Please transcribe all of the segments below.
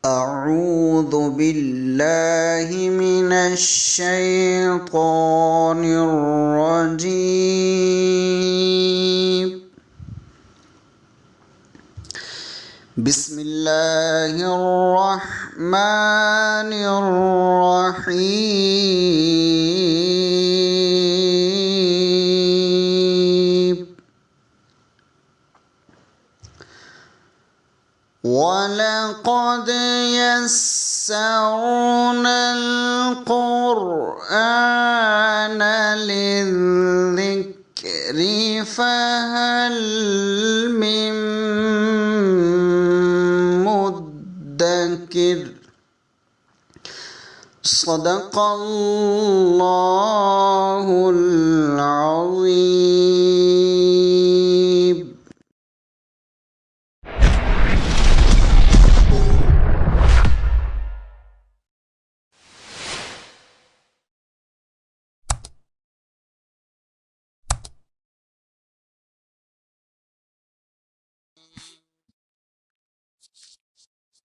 أعوذ بالله من الشيطان الرجيم. بسم الله الرحمن الرحيم. وَلَقَدْ يَسَّرْنَا الْقُرْآنَ لِلذِّكْرِ فَهَلْ مِن مُّدَّكِرٍ. صدق اللہ العظیم.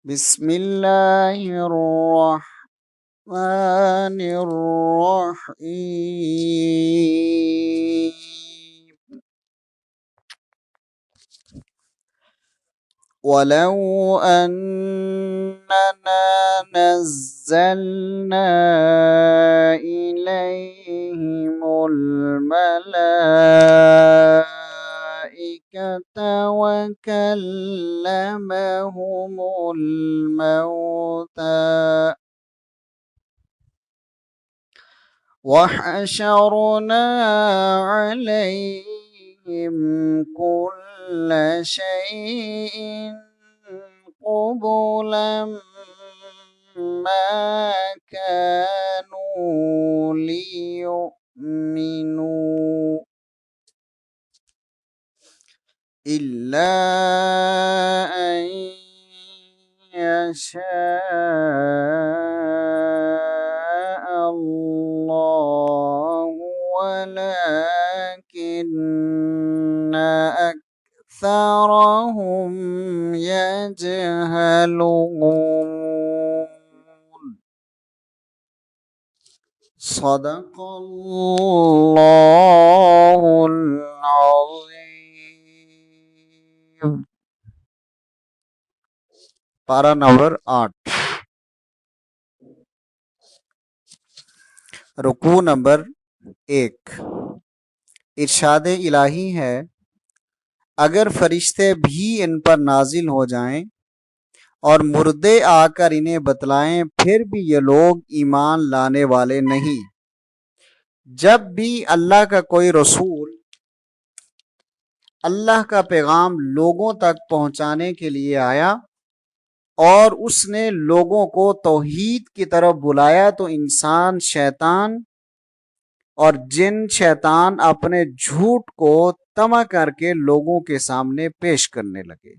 بسم اللہ الرحمن الرحیم. وَلَوْ أَنَّنَا نَزَّلْنَا إِلَيْهِمُ الْمَلَائِكَةَ وَكَلَّمَهُمُ الْمَوْتَى وَحَشَرْنَا عَلَيْهِمْ كُلَّ شَيْءٍ قُبُلًا مَا كَانُوا لِيُؤْمِنُوا إِلَّا أَن يَشَاءَ اللَّهُ وَلَكِنَّ أَكْثَرَهُمْ يَجْهَلُونَ. صدق اللہ العظیم. پارہ نمبر 8، رکوع نمبر 1. ارشاد الہی ہے، اگر فرشتے بھی ان پر نازل ہو جائیں اور مردے آ کر انہیں بتلائیں پھر بھی یہ لوگ ایمان لانے والے نہیں. جب بھی اللہ کا کوئی رسول اللہ کا پیغام لوگوں تک پہنچانے کے لیے آیا اور اس نے لوگوں کو توحید کی طرف بلایا تو انسان شیطان اور جن شیطان اپنے جھوٹ کو طمع کر کے لوگوں کے سامنے پیش کرنے لگے.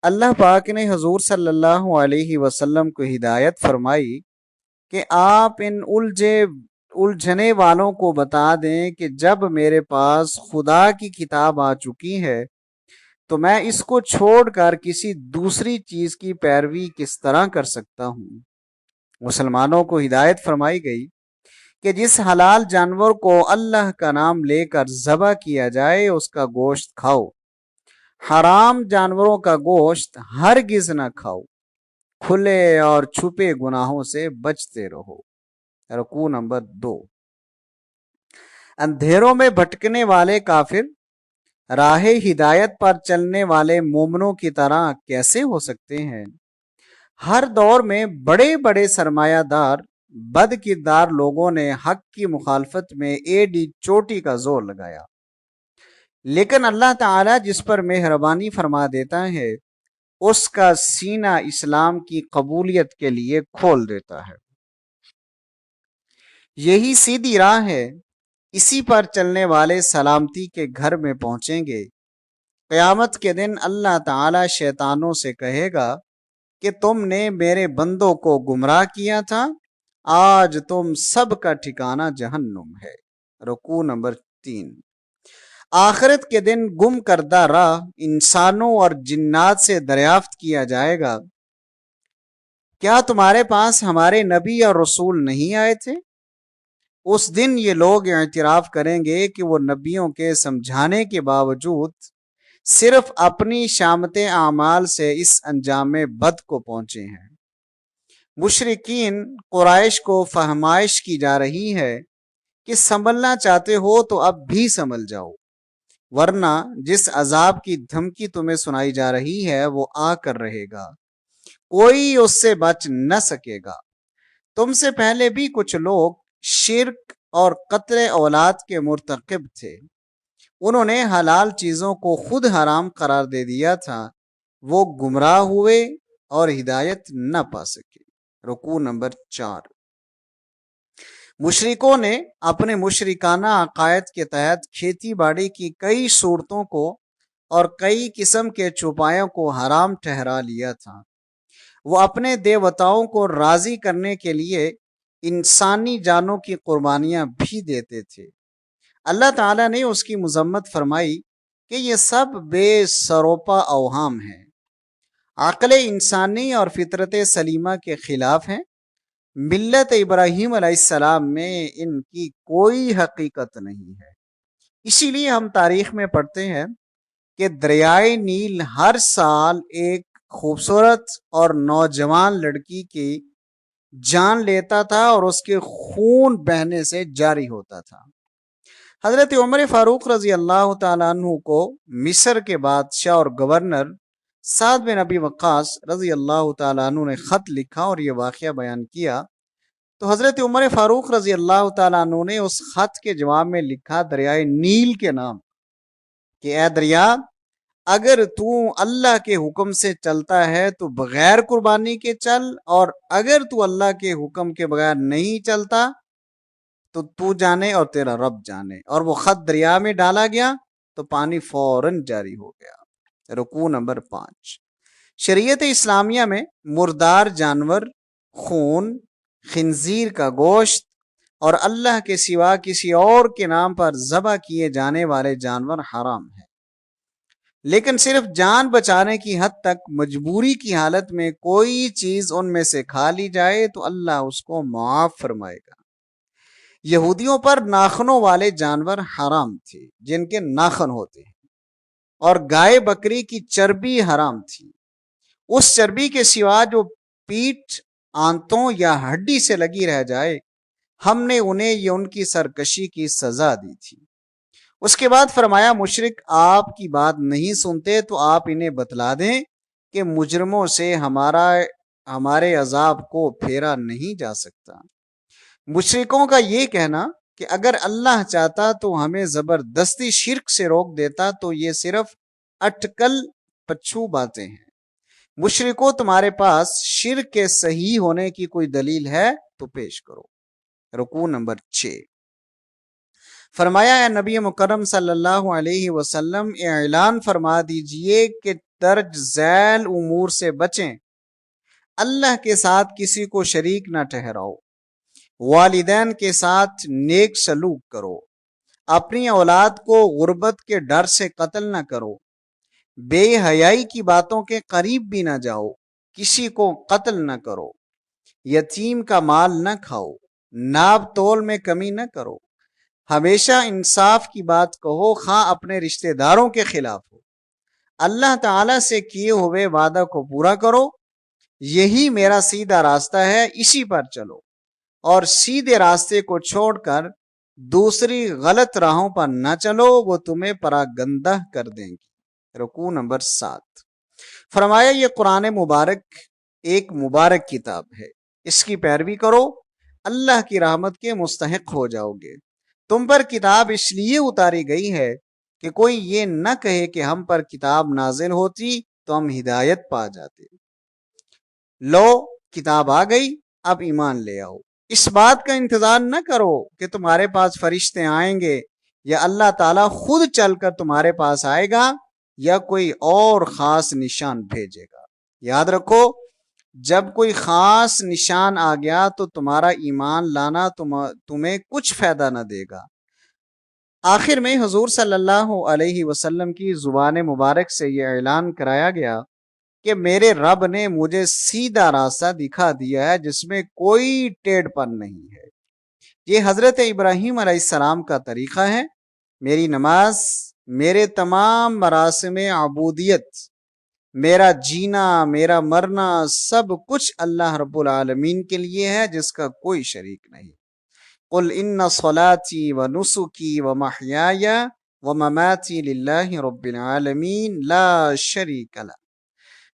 اللہ پاک نے حضور صلی اللہ علیہ وسلم کو ہدایت فرمائی کہ آپ ان الجھنے والوں کو بتا دیں کہ جب میرے پاس خدا کی کتاب آ چکی ہے تو میں اس کو چھوڑ کر کسی دوسری چیز کی پیروی کس طرح کر سکتا ہوں. مسلمانوں کو ہدایت فرمائی گئی کہ جس حلال جانور کو اللہ کا نام لے کر ذبح کیا جائے اس کا گوشت کھاؤ، حرام جانوروں کا گوشت ہرگز نہ کھاؤ، کھلے اور چھپے گناہوں سے بچتے رہو. رکوع نمبر 2. اندھیروں میں بھٹکنے والے کافر راہ ہدایت پر چلنے والے مومنوں کی طرح کیسے ہو سکتے ہیں؟ ہر دور میں بڑے بڑے سرمایہ دار بد کردار لوگوں نے حق کی مخالفت میں ایڈی چوٹی کا زور لگایا، لیکن اللہ تعالیٰ جس پر مہربانی فرما دیتا ہے اس کا سینہ اسلام کی قبولیت کے لیے کھول دیتا ہے. یہی سیدھی راہ ہے، اسی پر چلنے والے سلامتی کے گھر میں پہنچیں گے. قیامت کے دن اللہ تعالیٰ شیطانوں سے کہے گا کہ تم نے میرے بندوں کو گمراہ کیا تھا، آج تم سب کا ٹھکانہ جہنم ہے. رکوع نمبر 3. آخرت کے دن گم کردہ راہ انسانوں اور جنات سے دریافت کیا جائے گا کیا تمہارے پاس ہمارے نبی اور رسول نہیں آئے تھے؟ اس دن یہ لوگ اعتراف کریں گے کہ وہ نبیوں کے سمجھانے کے باوجود صرف اپنی شامت اعمال سے اس انجام بد کو پہنچے ہیں۔ مشرکین قریش کو فہمائش کی جا رہی ہے کہ سنبھلنا چاہتے ہو تو اب بھی سنبھل جاؤ، ورنہ جس عذاب کی دھمکی تمہیں سنائی جا رہی ہے وہ آ کر رہے گا، کوئی اس سے بچ نہ سکے گا۔ تم سے پہلے بھی کچھ لوگ شرک اور قتل اولاد کے مرتکب تھے، انہوں نے حلال چیزوں کو خود حرام قرار دے دیا تھا، وہ گمراہ ہوئے اور ہدایت نہ پا سکے۔ رکوع نمبر 4۔ مشرکوں نے اپنے مشرکانہ عقائد کے تحت کھیتی باڑی کی کئی صورتوں کو اور کئی قسم کے چوپایوں کو حرام ٹھہرا لیا تھا۔ وہ اپنے دیوتاؤں کو راضی کرنے کے لیے انسانی جانوں کی قربانیاں بھی دیتے تھے۔ اللہ تعالیٰ نے اس کی مذمت فرمائی کہ یہ سب بے سروپا اوہام ہیں، عقل انسانی اور فطرت سلیمہ کے خلاف ہیں۔ ملت ابراہیم علیہ السلام میں ان کی کوئی حقیقت نہیں ہے۔ اسی لیے ہم تاریخ میں پڑھتے ہیں کہ دریائے نیل ہر سال ایک خوبصورت اور نوجوان لڑکی کی جان لیتا تھا اور اس کے خون بہنے سے جاری ہوتا تھا۔ حضرت عمر فاروق رضی اللہ تعالیٰ عنہ کو مصر کے بادشاہ اور گورنر سعد بن ابی وقاص رضی اللہ تعالیٰ عنہ نے خط لکھا اور یہ واقعہ بیان کیا، تو حضرت عمر فاروق رضی اللہ تعالیٰ عنہ نے اس خط کے جواب میں لکھا دریائے نیل کے نام کہ اے دریا، اگر تو اللہ کے حکم سے چلتا ہے تو بغیر قربانی کے چل، اور اگر تو اللہ کے حکم کے بغیر نہیں چلتا تو جانے اور تیرا رب جانے۔ اور وہ خط دریا میں ڈالا گیا تو پانی فوراً جاری ہو گیا۔ رکوع نمبر 5۔ شریعت اسلامیہ میں مردار جانور، خون، خنزیر کا گوشت اور اللہ کے سوا کسی اور کے نام پر ذبح کیے جانے والے جانور حرام ہیں، لیکن صرف جان بچانے کی حد تک مجبوری کی حالت میں کوئی چیز ان میں سے کھا لی جائے تو اللہ اس کو معاف فرمائے گا۔ یہودیوں پر ناخنوں والے جانور حرام تھے جن کے ناخن ہوتے ہیں، اور گائے بکری کی چربی حرام تھی۔ اس چربی کے سوا جو پیٹھ، آنتوں یا ہڈی سے لگی رہ جائے، ہم نے انہیں یہ ان کی سرکشی کی سزا دی تھی۔ اس کے بعد فرمایا مشرک آپ کی بات نہیں سنتے تو آپ انہیں بتلا دیں کہ مجرموں سے ہمارے عذاب کو پھیرا نہیں جا سکتا۔ مشرکوں کا یہ کہنا کہ اگر اللہ چاہتا تو ہمیں زبردستی شرک سے روک دیتا تو یہ صرف اٹکل پچھو باتیں ہیں۔ مشرکوں تمہارے پاس شرک کے صحیح ہونے کی کوئی دلیل ہے تو پیش کرو۔ رکوع نمبر 6۔ فرمایا اے نبی مکرم صلی اللہ علیہ وسلم اعلان فرما دیجئے کہ درج ذیل امور سے بچیں۔ اللہ کے ساتھ کسی کو شریک نہ ٹھہراؤ، والدین کے ساتھ نیک سلوک کرو، اپنی اولاد کو غربت کے ڈر سے قتل نہ کرو، بے حیائی کی باتوں کے قریب بھی نہ جاؤ، کسی کو قتل نہ کرو، یتیم کا مال نہ کھاؤ، ناب تول میں کمی نہ کرو، ہمیشہ انصاف کی بات کہو خواہ اپنے رشتہ داروں کے خلاف ہو، اللہ تعالیٰ سے کیے ہوئے وعدہ کو پورا کرو، یہی میرا سیدھا راستہ ہے، اسی پر چلو، اور سیدھے راستے کو چھوڑ کر دوسری غلط راہوں پر نہ چلو، وہ تمہیں پراگندہ کر دیں گی۔ رکوع نمبر 7۔ فرمایا یہ قرآن مبارک ایک مبارک کتاب ہے، اس کی پیروی کرو، اللہ کی رحمت کے مستحق ہو جاؤ گے۔ تم پر کتاب اس لیے اتاری گئی ہے کہ کوئی یہ نہ کہے کہ ہم پر کتاب نازل ہوتی تو ہم ہدایت پا جاتے۔ لو کتاب آ گئی، اب ایمان لے آؤ۔ اس بات کا انتظار نہ کرو کہ تمہارے پاس فرشتے آئیں گے یا اللہ تعالیٰ خود چل کر تمہارے پاس آئے گا یا کوئی اور خاص نشان بھیجے گا۔ یاد رکھو جب کوئی خاص نشان آ گیا تو تمہارا ایمان لانا تمہیں کچھ فائدہ نہ دے گا۔ آخر میں حضور صلی اللہ علیہ وسلم کی زبان مبارک سے یہ اعلان کرایا گیا کہ میرے رب نے مجھے سیدھا راستہ دکھا دیا ہے جس میں کوئی ٹیڑھ پن نہیں ہے۔ یہ حضرت ابراہیم علیہ السلام کا طریقہ ہے۔ میری نماز، میرے تمام مراسم عبودیت، میرا جینا، میرا مرنا، سب کچھ اللہ رب العالمین کے لیے ہے جس کا کوئی شریک نہیں۔ قل ان صلاتی و نسکی و محیای و مماتی للہ رب العالمین لا شریک لہ۔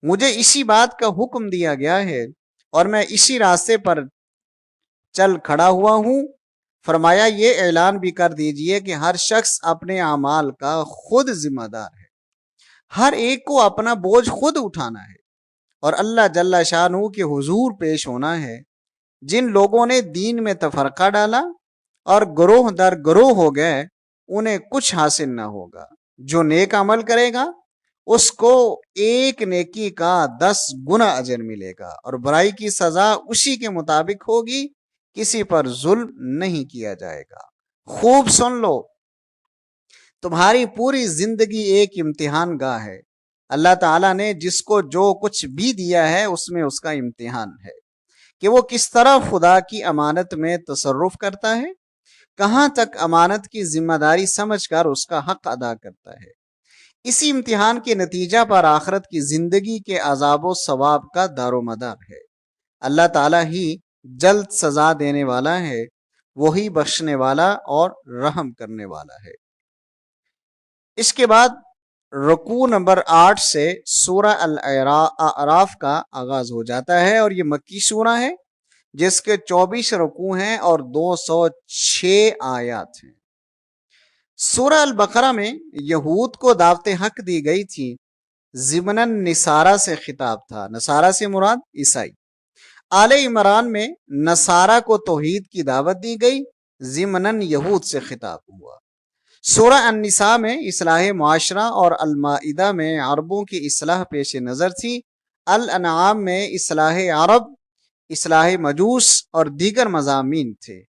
مجھے اسی بات کا حکم دیا گیا ہے اور میں اسی راستے پر چل کھڑا ہوا ہوں۔ فرمایا یہ اعلان بھی کر دیجئے کہ ہر شخص اپنے اعمال کا خود ذمہ دار ہے، ہر ایک کو اپنا بوجھ خود اٹھانا ہے اور اللہ جل شانہ کے حضور پیش ہونا ہے۔ جن لوگوں نے دین میں تفرقہ ڈالا اور گروہ در گروہ ہو گئے، انہیں کچھ حاصل نہ ہوگا۔ جو نیک عمل کرے گا اس کو ایک نیکی کا 10 گنا اجر ملے گا اور برائی کی سزا اسی کے مطابق ہوگی، کسی پر ظلم نہیں کیا جائے گا۔ خوب سن لو، تمہاری پوری زندگی ایک امتحان گاہ ہے۔ اللہ تعالیٰ نے جس کو جو کچھ بھی دیا ہے اس میں اس کا امتحان ہے کہ وہ کس طرح خدا کی امانت میں تصرف کرتا ہے، کہاں تک امانت کی ذمہ داری سمجھ کر اس کا حق ادا کرتا ہے۔ اسی امتحان کے نتیجہ پر آخرت کی زندگی کے عذاب و ثواب کا دار و مدار ہے۔ اللہ تعالیٰ ہی جلد سزا دینے والا ہے، وہی بخشنے والا اور رحم کرنے والا ہے۔ اس کے بعد رکوع نمبر 8 سے سورہ الاعراف کا آغاز ہو جاتا ہے اور یہ مکی سورہ ہے جس کے 24 رکوع ہیں اور 206 آیات ہیں۔ سورہ البقرہ میں یہود کو دعوت حق دی گئی تھی، ضمناً نصارہ سے خطاب تھا۔ نصارہ سے مراد عیسائی۔ آل عمران میں نصارہ کو توحید کی دعوت دی گئی، ضمناً یہود سے خطاب ہوا۔ سورہ النساء میں اصلاح معاشرہ اور المائدہ میں عربوں کی اصلاح پیش نظر تھی۔ الانعام میں اصلاح عرب، اصلاح مجوس اور دیگر مضامین تھے۔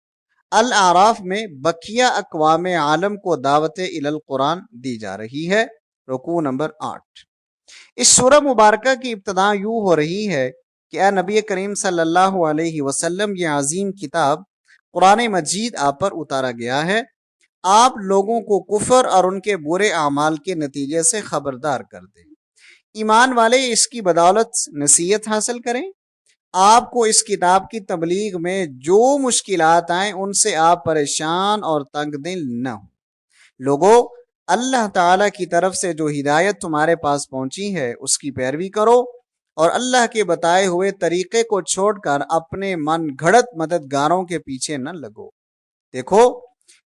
الاعراف میں بقیہ اقوام عالم کو دعوت الی القرآن دی جا رہی ہے۔ رکوع نمبر 8۔ اس سورہ مبارکہ کی ابتدا یوں ہو رہی ہے کہ اے نبی کریم صلی اللہ علیہ وسلم، یہ عظیم کتاب قرآن مجید آپ پر اتارا گیا ہے، آپ لوگوں کو کفر اور ان کے برے اعمال کے نتیجے سے خبردار کر دیں۔ ایمان والے اس کی بدولت نصیحت حاصل کریں۔ آپ کو اس کتاب کی تبلیغ میں جو مشکلات آئیں ان سے آپ پریشان اور تنگ دل نہ ہوں۔ لوگو، اللہ تعالیٰ کی طرف سے جو ہدایت تمہارے پاس پہنچی ہے اس کی پیروی کرو اور اللہ کے بتائے ہوئے طریقے کو چھوڑ کر اپنے من گھڑت مددگاروں کے پیچھے نہ لگو۔ دیکھو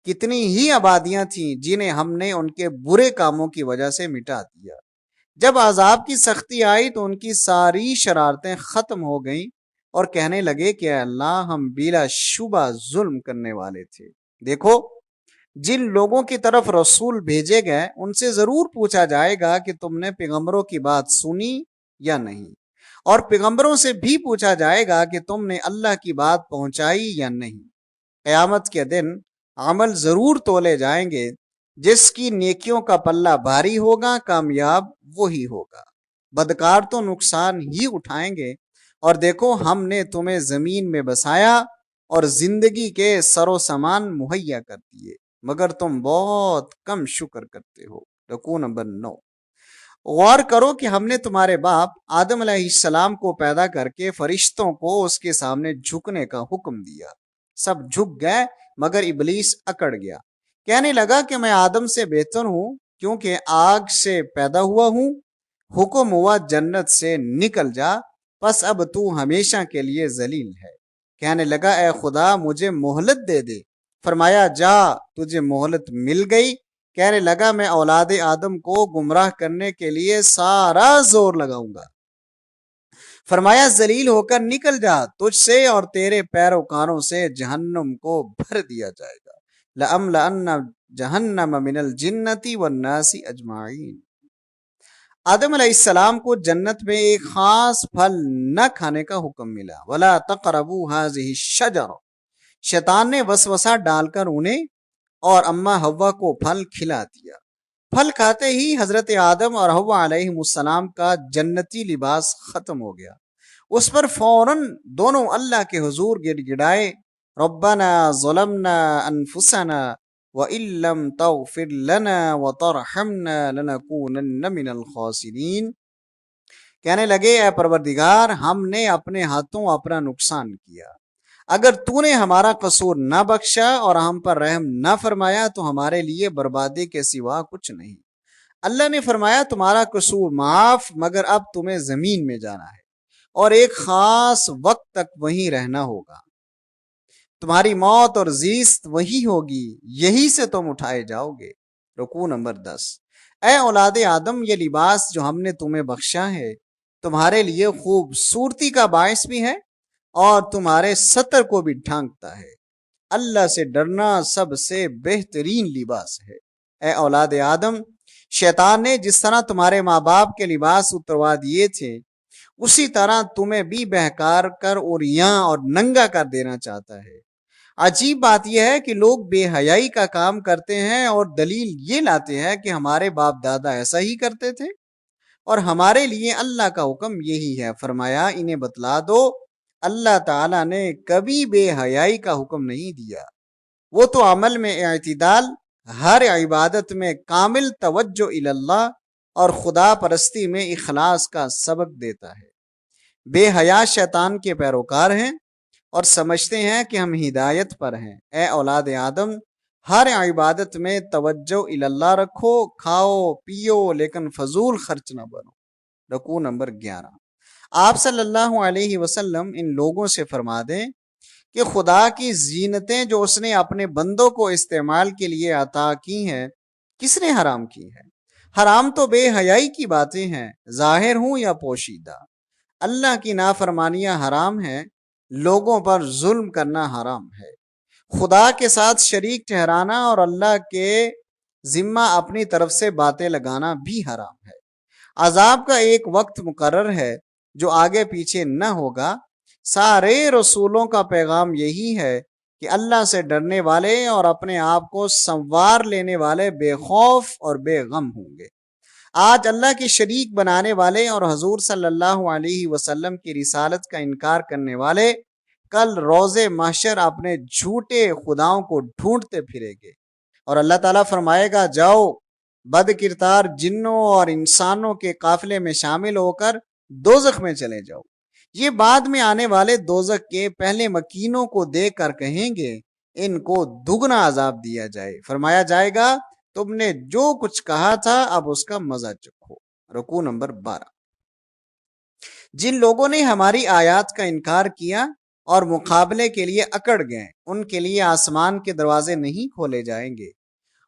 کتنی ہی آبادیاں تھیں جنہیں ہم نے ان کے برے کاموں کی وجہ سے مٹا دیا۔ جب عذاب کی سختی آئی تو ان کی ساری شرارتیں ختم ہو گئیں اور کہنے لگے کہ اے اللہ، ہم بلا شبہ ظلم کرنے والے تھے۔ دیکھو، جن لوگوں کی طرف رسول بھیجے گئے ان سے ضرور پوچھا جائے گا کہ تم نے پیغمبروں کی بات سنی یا نہیں، اور پیغمبروں سے بھی پوچھا جائے گا کہ تم نے اللہ کی بات پہنچائی یا نہیں۔ قیامت کے دن عمل ضرور تولے جائیں گے، جس کی نیکیوں کا پلہ بھاری ہوگا کامیاب وہی ہوگا، بدکار تو نقصان ہی اٹھائیں گے۔ اور دیکھو، ہم نے تمہیں زمین میں بسایا اور زندگی کے سر و سامان مہیا کر دیے، مگر تم بہت کم شکر کرتے ہو۔ رکوع نمبر 9۔ غور کرو کہ ہم نے تمہارے باپ آدم علیہ السلام کو پیدا کر کے فرشتوں کو اس کے سامنے جھکنے کا حکم دیا۔ سب جھک گئے مگر ابلیس اکڑ گیا، کہنے لگا کہ میں آدم سے بہتر ہوں کیونکہ آگ سے پیدا ہوا ہوں۔ حکم ہوا جنت سے نکل جا، پس اب تو ہمیشہ کے لیے ذلیل ہے۔ کہنے لگا اے خدا مجھے مہلت دے دے۔ فرمایا جا، تجھے مہلت مل گئی۔ کہنے لگا میں اولاد آدم کو گمراہ کرنے کے لیے سارا زور لگاؤں گا۔ فرمایا ذلیل ہو کر نکل جا، تجھ سے اور تیرے پیروکاروں سے جہنم کو بھر دیا جائے گا۔ لَأَمْلَأَنَّ جَهَنَّمَ مِنَ الْجِنَّةِ وَالنَّاسِ أَجْمَعِينَ۔ آدم علیہ السلام کو جنت میں ایک خاص پھل نہ کھانے کا حکم ملا۔ وَلَا تَقْرَبُوا هَٰذِهِ الشَّجَرَةَ۔ شیطان نے وسوسہ ڈال کر انہیں اور اماں حوا کو پھل کھلا دیا۔ پھل کھاتے ہی حضرت آدم اور حوا علیہ السلام کا جنتی لباس ختم ہو گیا۔ اس پر فوراً دونوں اللہ کے حضور گڑ گڑائے، ربنا ظلمنا انفسنا وَإِن لَّمْ تَغْفِرْ لَنَا وَتَرْحَمْنَا لَنَكُونَنَّ مِنَ الْخَاسِرِينَ، کہنے لگے اے پروردگار ہم نے اپنے ہاتھوں اپنا نقصان کیا، اگر تو نے ہمارا قصور نہ بخشا اور ہم پر رحم نہ فرمایا تو ہمارے لیے بربادی کے سوا کچھ نہیں۔ اللہ نے فرمایا تمہارا قصور معاف، مگر اب تمہیں زمین میں جانا ہے اور ایک خاص وقت تک وہیں رہنا ہوگا، تمہاری موت اور زیست وہی ہوگی، یہی سے تم اٹھائے جاؤ گے۔ رکوع نمبر 10۔ اے اولاد آدم، یہ لباس جو ہم نے تمہیں بخشا ہے تمہارے لیے خوبصورتی کا باعث بھی ہے اور تمہارے ستر کو بھی ڈھانکتا ہے۔ اللہ سے ڈرنا سب سے بہترین لباس ہے۔ اے اولاد آدم، شیطان نے جس طرح تمہارے ماں باپ کے لباس اتروا دیے تھے اسی طرح تمہیں بھی بہکار کر عریاں اور ننگا کر دینا چاہتا ہے۔ عجیب بات یہ ہے کہ لوگ بے حیائی کا کام کرتے ہیں اور دلیل یہ لاتے ہیں کہ ہمارے باپ دادا ایسا ہی کرتے تھے اور ہمارے لیے اللہ کا حکم یہی ہے۔ فرمایا انہیں بتلا دو اللہ تعالیٰ نے کبھی بے حیائی کا حکم نہیں دیا، وہ تو عمل میں اعتدال، ہر عبادت میں کامل توجہ اللہ اور خدا پرستی میں اخلاص کا سبق دیتا ہے۔ بے حیا شیطان کے پیروکار ہیں اور سمجھتے ہیں کہ ہم ہدایت پر ہیں۔ اے اولاد آدم، ہر عبادت میں توجہ اللہ رکھو، کھاؤ پیو لیکن فضول خرچ نہ بنو۔ رکوع نمبر 11۔ آپ صلی اللہ علیہ وسلم ان لوگوں سے فرما دیں کہ خدا کی زینتیں جو اس نے اپنے بندوں کو استعمال کے لیے عطا کی ہیں کس نے حرام کی ہیں؟ حرام تو بے حیائی کی باتیں ہیں، ظاہر ہوں یا پوشیدہ۔ اللہ کی نافرمانیاں حرام ہیں، لوگوں پر ظلم کرنا حرام ہے، خدا کے ساتھ شریک ٹھہرانا اور اللہ کے ذمہ اپنی طرف سے باتیں لگانا بھی حرام ہے۔ عذاب کا ایک وقت مقرر ہے جو آگے پیچھے نہ ہوگا۔ سارے رسولوں کا پیغام یہی ہے کہ اللہ سے ڈرنے والے اور اپنے آپ کو سنوار لینے والے بے خوف اور بے غم ہوں گے۔ آج اللہ کی شریک بنانے والے اور حضور صلی اللہ علیہ وسلم کی رسالت کا انکار کرنے والے کل روز محشر اپنے جھوٹے خداؤں کو ڈھونڈتے پھریں گے اور اللہ تعالیٰ فرمائے گا جاؤ بد کردار جنوں اور انسانوں کے قافلے میں شامل ہو کر دوزخ میں چلے جاؤ۔ یہ بعد میں آنے والے دوزخ کے پہلے مکینوں کو دیکھ کر کہیں گے ان کو دگنا عذاب دیا جائے، فرمایا جائے گا تم نے جو کچھ کہا تھا اب اس کا مزہ چکھو۔ رکوع نمبر 12۔ جن لوگوں نے ہماری آیات کا انکار کیا اور مقابلے کے لیے اکڑ گئے ان کے لیے آسمان کے دروازے نہیں کھولے جائیں گے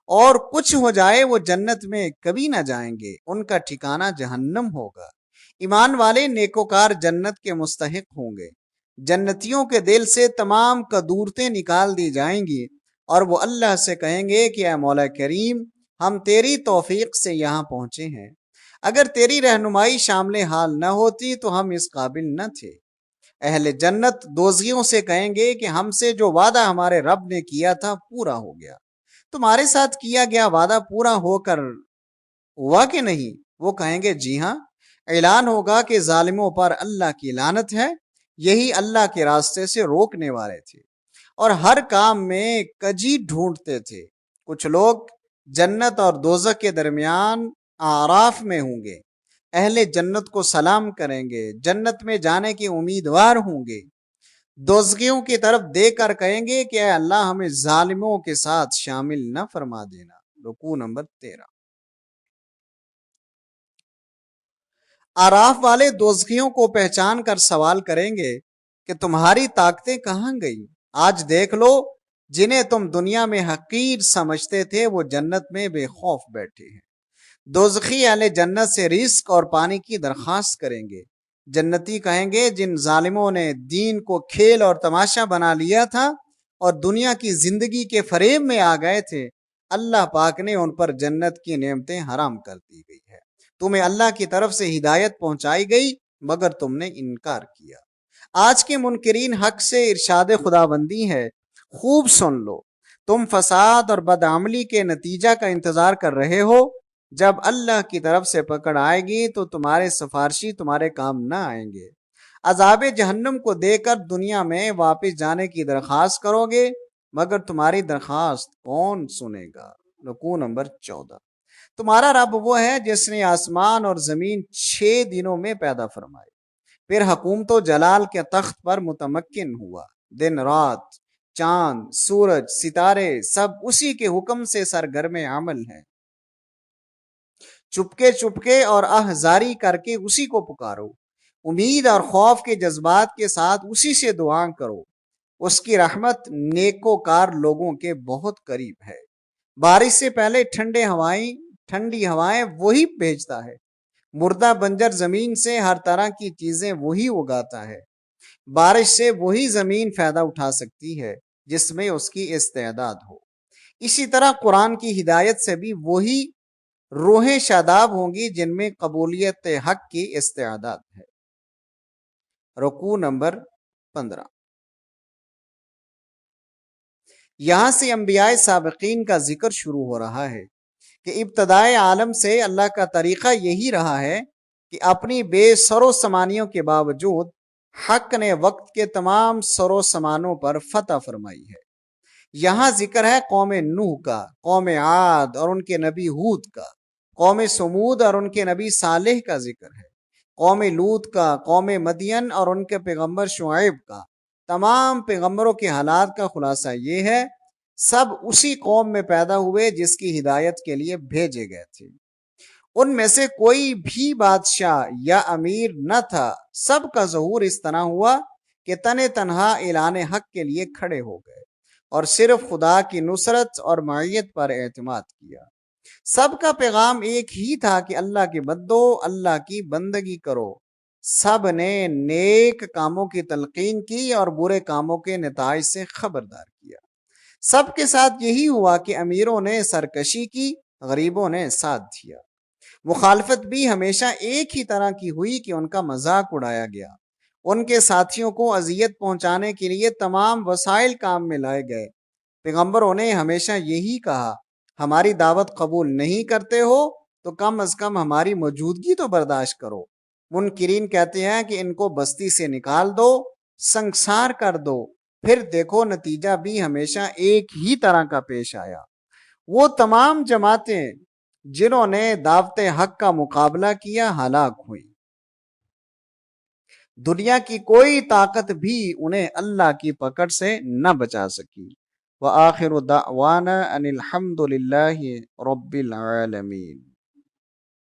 اور کچھ ہو جائے وہ جنت میں کبھی نہ جائیں گے، ان کا ٹھکانہ جہنم ہوگا۔ ایمان والے نیکوکار جنت کے مستحق ہوں گے، جنتیوں کے دل سے تمام کدورتیں نکال دی جائیں گی اور وہ اللہ سے کہیں گے کہ اے مولا کریم ہم تیری توفیق سے یہاں پہنچے ہیں، اگر تیری رہنمائی شامل حال نہ ہوتی تو ہم اس قابل نہ تھے۔ اہل جنت دوزیوں سے کہیں گے کہ ہم سے جو وعدہ ہمارے رب نے کیا تھا پورا ہو گیا، تمہارے ساتھ کیا گیا وعدہ پورا ہو کر ہوا کہ نہیں؟ وہ کہیں گے جی ہاں۔ اعلان ہوگا کہ ظالموں پر اللہ کی لعنت ہے، یہی اللہ کے راستے سے روکنے والے تھے اور ہر کام میں کجی ڈھونڈتے تھے۔ کچھ لوگ جنت اور دوزخ کے درمیان اعراف میں ہوں گے، اہل جنت کو سلام کریں گے، جنت میں جانے کے امیدوار ہوں گے، دوزخیوں کی طرف دیکھ کر کہیں گے کہ اے اللہ ہمیں ظالموں کے ساتھ شامل نہ فرما دینا۔ رکوع نمبر 13۔ اعراف والے دوزخیوں کو پہچان کر سوال کریں گے کہ تمہاری طاقتیں کہاں گئی؟ آج دیکھ لو جنہیں تم دنیا میں حقیر سمجھتے تھے وہ جنت میں بے خوف بیٹھے ہیں۔ دوزخی اہل جنت سے رزق اور پانی کی درخواست کریں گے، جنتی کہیں گے جن ظالموں نے دین کو کھیل اور تماشا بنا لیا تھا اور دنیا کی زندگی کے فریب میں آ گئے تھے، اللہ پاک نے ان پر جنت کی نعمتیں حرام کر دی گئی ہے، تمہیں اللہ کی طرف سے ہدایت پہنچائی گئی مگر تم نے انکار کیا۔ آج کے منکرین حق سے ارشاد خداوندی ہے، خوب سن لو، تم فساد اور بدعملی کے نتیجہ کا انتظار کر رہے ہو، جب اللہ کی طرف سے پکڑ آئے گی تو تمہارے سفارشی تمہارے کام نہ آئیں گے۔ عذاب جہنم کو دے کر دنیا میں واپس جانے کی درخواست کرو گے، مگر تمہاری درخواست کون سنے گا؟ رکوع نمبر 14۔ تمہارا رب وہ ہے جس نے آسمان اور زمین 6 دنوں میں پیدا فرمائے، پھر حکومت و جلال کے تخت پر متمکن ہوا۔ دن رات، چاند، سورج، ستارے سب اسی کے حکم سے سرگرم عمل ہیں۔ چپکے چپکے اور احزاری کر کے اسی کو پکارو، امید اور خوف کے جذبات کے ساتھ اسی سے دعا کرو۔ اس کی رحمت نیکوکار لوگوں کے بہت قریب ہے۔ بارش سے پہلے ٹھنڈی ہوائیں وہی بھیجتا ہے، مردہ بنجر زمین سے ہر طرح کی چیزیں وہی اگاتا ہے۔ بارش سے وہی زمین فائدہ اٹھا سکتی ہے جس میں اس کی استعداد ہو۔ اسی طرح قرآن کی ہدایت سے بھی وہی روحیں شاداب ہوں گی جن میں قبولیت حق کی استعداد ہے۔ رکوع نمبر 15۔ یہاں سے انبیاء سابقین کا ذکر شروع ہو رہا ہے کہ ابتدائے عالم سے اللہ کا طریقہ یہی رہا ہے کہ اپنی بے سر و سمانیوں کے باوجود حق نے وقت کے تمام سر و سمانوں پر فتح فرمائی ہے۔ یہاں ذکر ہے قوم نوح کا، قوم عاد اور ان کے نبی ہود کا، قوم سمود اور ان کے نبی صالح کا ذکر ہے، قوم لوط کا، قوم مدین اور ان کے پیغمبر شعیب کا۔ تمام پیغمبروں کے حالات کا خلاصہ یہ ہے، سب اسی قوم میں پیدا ہوئے جس کی ہدایت کے لیے بھیجے گئے تھے۔ ان میں سے کوئی بھی بادشاہ یا امیر نہ تھا، سب کا ظہور اس طرح ہوا کہ تنہا اعلان حق کے لیے کھڑے ہو گئے اور صرف خدا کی نصرت اور معیت پر اعتماد کیا۔ سب کا پیغام ایک ہی تھا کہ اللہ کے بندو، اللہ کی بندگی کرو۔ سب نے نیک کاموں کی تلقین کی اور برے کاموں کے نتائج سے خبردار کیا۔ سب کے ساتھ یہی ہوا کہ امیروں نے سرکشی کی، غریبوں نے ساتھ دیا۔ مخالفت بھی ہمیشہ ایک ہی طرح کی ہوئی کہ ان کا مذاق اڑایا گیا۔ ان کے ساتھیوں کو اذیت پہنچانے کے لیے تمام وسائل کام میں لائے گئے۔ پیغمبروں نے ہمیشہ یہی کہا، ہماری دعوت قبول نہیں کرتے ہو تو کم از کم ہماری موجودگی تو برداشت کرو۔ منکرین کہتے ہیں کہ ان کو بستی سے نکال دو، سنگسار کر دو، پھر دیکھو نتیجہ بھی ہمیشہ ایک ہی طرح کا پیش آیا۔ وہ تمام جماعتیں جنہوں نے دعوت حق کا مقابلہ کیا ہلاک ہوئی۔ دنیا کی کوئی طاقت بھی انہیں اللہ کی پکڑ سے نہ بچا سکی۔ وآخر دعوانا ان الحمد للہ رب العالمین۔